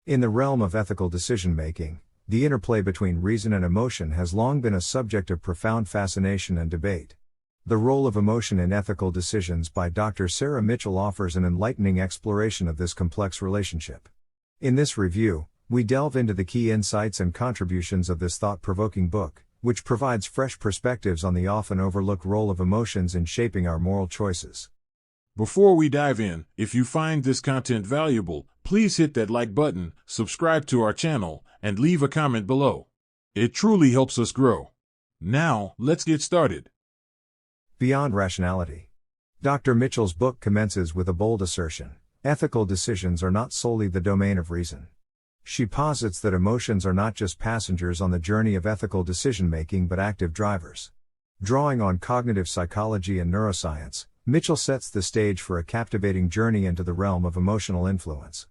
In the realm of ethical decision-making, the interplay between reason and emotion has long been a subject of profound fascination and debate. The Role of Emotion in Ethical Decisions by Dr. Sarah Mitchell offers an enlightening exploration of this complex relationship. In this review, we delve into the key insights and contributions of this thought-provoking book, which provides fresh perspectives on the often overlooked role of emotions in shaping our moral choices. Before we dive in, if you find this content valuable, please hit that like button, subscribe to our channel, and leave a comment below. It truly helps us grow. Now, let's get started. Beyond rationality. Dr. Mitchell's book commences with a bold assertion: ethical decisions are not solely the domain of reason. She posits that emotions are not just passengers on the journey of ethical decision-making but active drivers. Drawing on cognitive psychology and neuroscience, Mitchell sets the stage for a captivating journey into the realm of emotional influence.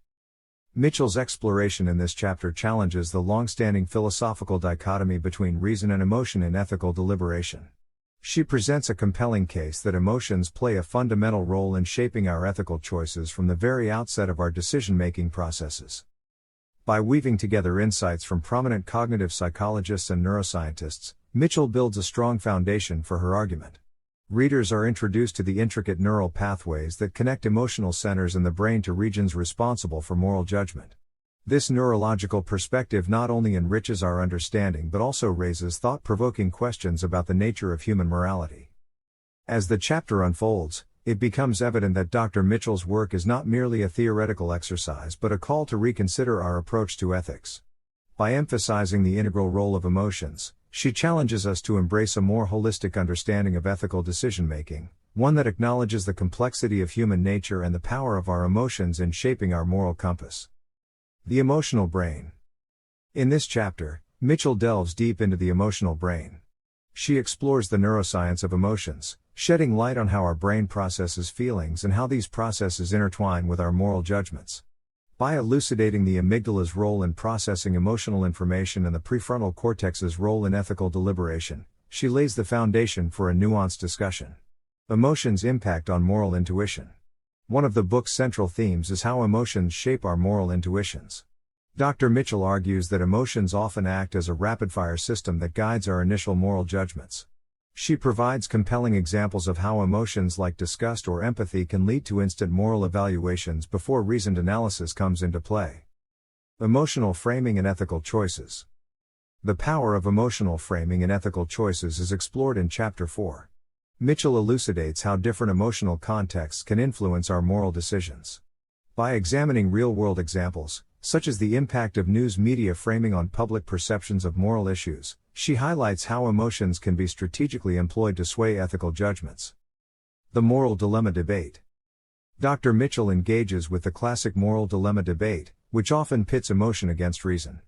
Mitchell's exploration in this chapter challenges the long-standing philosophical dichotomy between reason and emotion in ethical deliberation. She presents a compelling case that emotions play a fundamental role in shaping our ethical choices from the very outset of our decision-making processes. By weaving together insights from prominent cognitive psychologists and neuroscientists, Mitchell builds a strong foundation for her argument. Readers are introduced to the intricate neural pathways that connect emotional centers in the brain to regions responsible for moral judgment. This neurological perspective not only enriches our understanding but also raises thought-provoking questions about the nature of human morality. As the chapter unfolds, it becomes evident that Dr. Mitchell's work is not merely a theoretical exercise but a call to reconsider our approach to ethics. By emphasizing the integral role of emotions, she challenges us to embrace a more holistic understanding of ethical decision-making, one that acknowledges the complexity of human nature and the power of our emotions in shaping our moral compass. The emotional brain. In this chapter, Mitchell delves deep into the emotional brain. She explores the neuroscience of emotions, shedding light on how our brain processes feelings and how these processes intertwine with our moral judgments. By elucidating the amygdala's role in processing emotional information and the prefrontal cortex's role in ethical deliberation, she lays the foundation for a nuanced discussion. Emotions' impact on moral intuition. One of the book's central themes is how emotions shape our moral intuitions. Dr. Mitchell argues that emotions often act as a rapid-fire system that guides our initial moral judgments. She provides compelling examples of how emotions like disgust or empathy can lead to instant moral evaluations before reasoned analysis comes into play. Emotional framing and ethical choices. The power of emotional framing in ethical choices is explored in Chapter 4. Mitchell elucidates how different emotional contexts can influence our moral decisions. By examining real-world examples, such as the impact of news media framing on public perceptions of moral issues, she highlights how emotions can be strategically employed to sway ethical judgments. The moral dilemma debate. Dr. Mitchell engages with the classic moral dilemma debate, which often pits emotion against reason.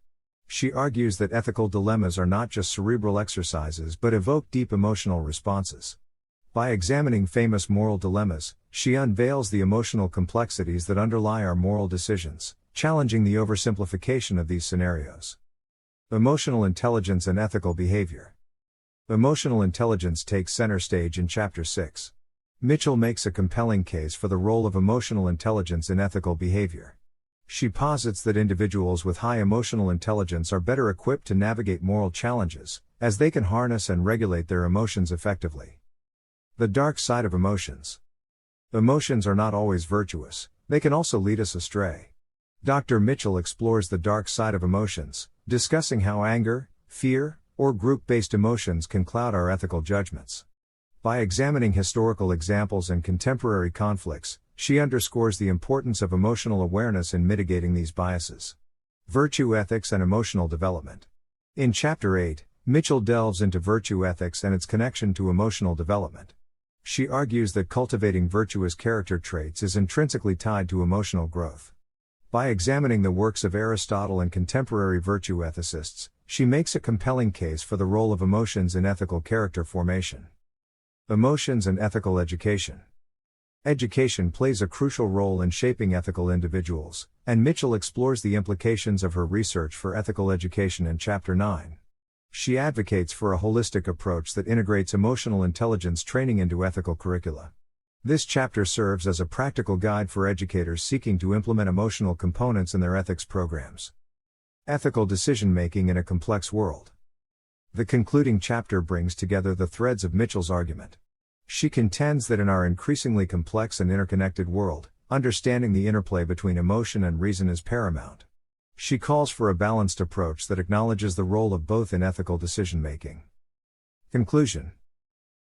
She argues that ethical dilemmas are not just cerebral exercises but evoke deep emotional responses. By examining famous moral dilemmas, she unveils the emotional complexities that underlie our moral decisions, challenging the oversimplification of these scenarios. Emotional intelligence and ethical behavior. Emotional intelligence takes center stage in Chapter 6. Mitchell makes a compelling case for the role of emotional intelligence in ethical behavior. She posits that individuals with high emotional intelligence are better equipped to navigate moral challenges, as they can harness and regulate their emotions effectively. The dark side of emotions. Emotions are not always virtuous, they can also lead us astray. Dr. Mitchell explores the dark side of emotions, discussing how anger, fear, or group-based emotions can cloud our ethical judgments. By examining historical examples and contemporary conflicts, she underscores the importance of emotional awareness in mitigating these biases. Virtue ethics and emotional development. In Chapter 8, Mitchell delves into virtue ethics and its connection to emotional development. She argues that cultivating virtuous character traits is intrinsically tied to emotional growth. By examining the works of Aristotle and contemporary virtue ethicists, she makes a compelling case for the role of emotions in ethical character formation. Emotions and ethical education. Education plays a crucial role in shaping ethical individuals, and Mitchell explores the implications of her research for ethical education in Chapter 9. She advocates for a holistic approach that integrates emotional intelligence training into ethical curricula. This chapter serves as a practical guide for educators seeking to implement emotional components in their ethics programs. Ethical decision-making in a complex world. The concluding chapter brings together the threads of Mitchell's argument. She contends that in our increasingly complex and interconnected world, understanding the interplay between emotion and reason is paramount. She calls for a balanced approach that acknowledges the role of both in ethical decision-making. Conclusion.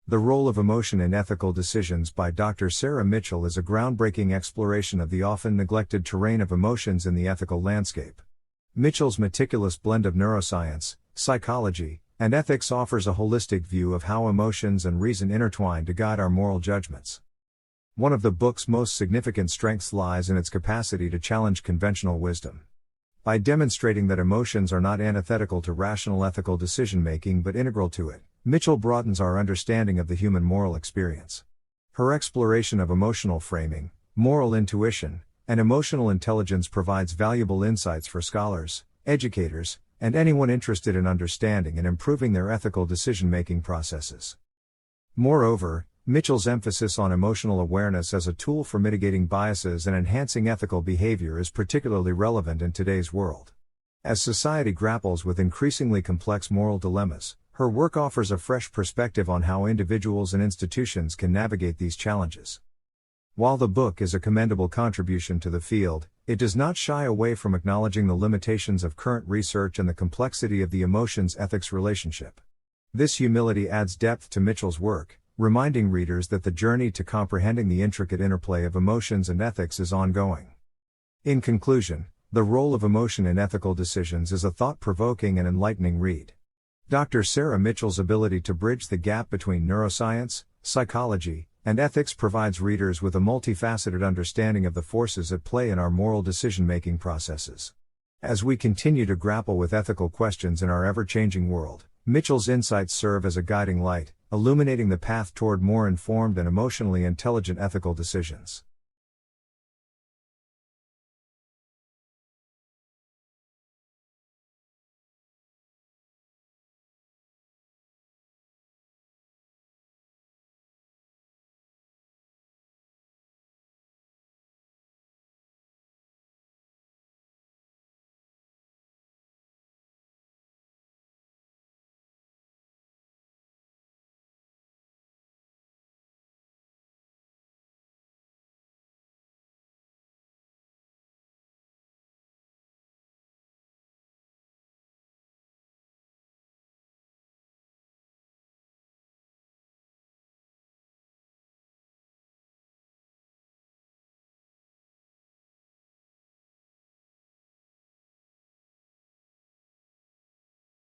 The Role of Emotion in Ethical Decisions by Dr. Sarah Mitchell is a groundbreaking exploration of the often neglected terrain of emotions in the ethical landscape. Mitchell's meticulous blend of neuroscience, psychology, and ethics offers a holistic view of how emotions and reason intertwine to guide our moral judgments. One of the book's most significant strengths lies in its capacity to challenge conventional wisdom. By demonstrating that emotions are not antithetical to rational ethical decision-making but integral to it, Mitchell broadens our understanding of the human moral experience. Her exploration of emotional framing, moral intuition, and emotional intelligence provides valuable insights for scholars, educators, and anyone interested in understanding and improving their ethical decision-making processes. Moreover, Mitchell's emphasis on emotional awareness as a tool for mitigating biases and enhancing ethical behavior is particularly relevant in today's world. As society grapples with increasingly complex moral dilemmas, her work offers a fresh perspective on how individuals and institutions can navigate these challenges. While the book is a commendable contribution to the field, it does not shy away from acknowledging the limitations of current research and the complexity of the emotions-ethics relationship. This humility adds depth to Mitchell's work, reminding readers that the journey to comprehending the intricate interplay of emotions and ethics is ongoing. In conclusion, The Role of Emotion in Ethical Decisions is a thought-provoking and enlightening read. Dr. Sarah Mitchell's ability to bridge the gap between neuroscience, psychology, and ethics provides readers with a multifaceted understanding of the forces at play in our moral decision-making processes. As we continue to grapple with ethical questions in our ever-changing world, Mitchell's insights serve as a guiding light, illuminating the path toward more informed and emotionally intelligent ethical decisions.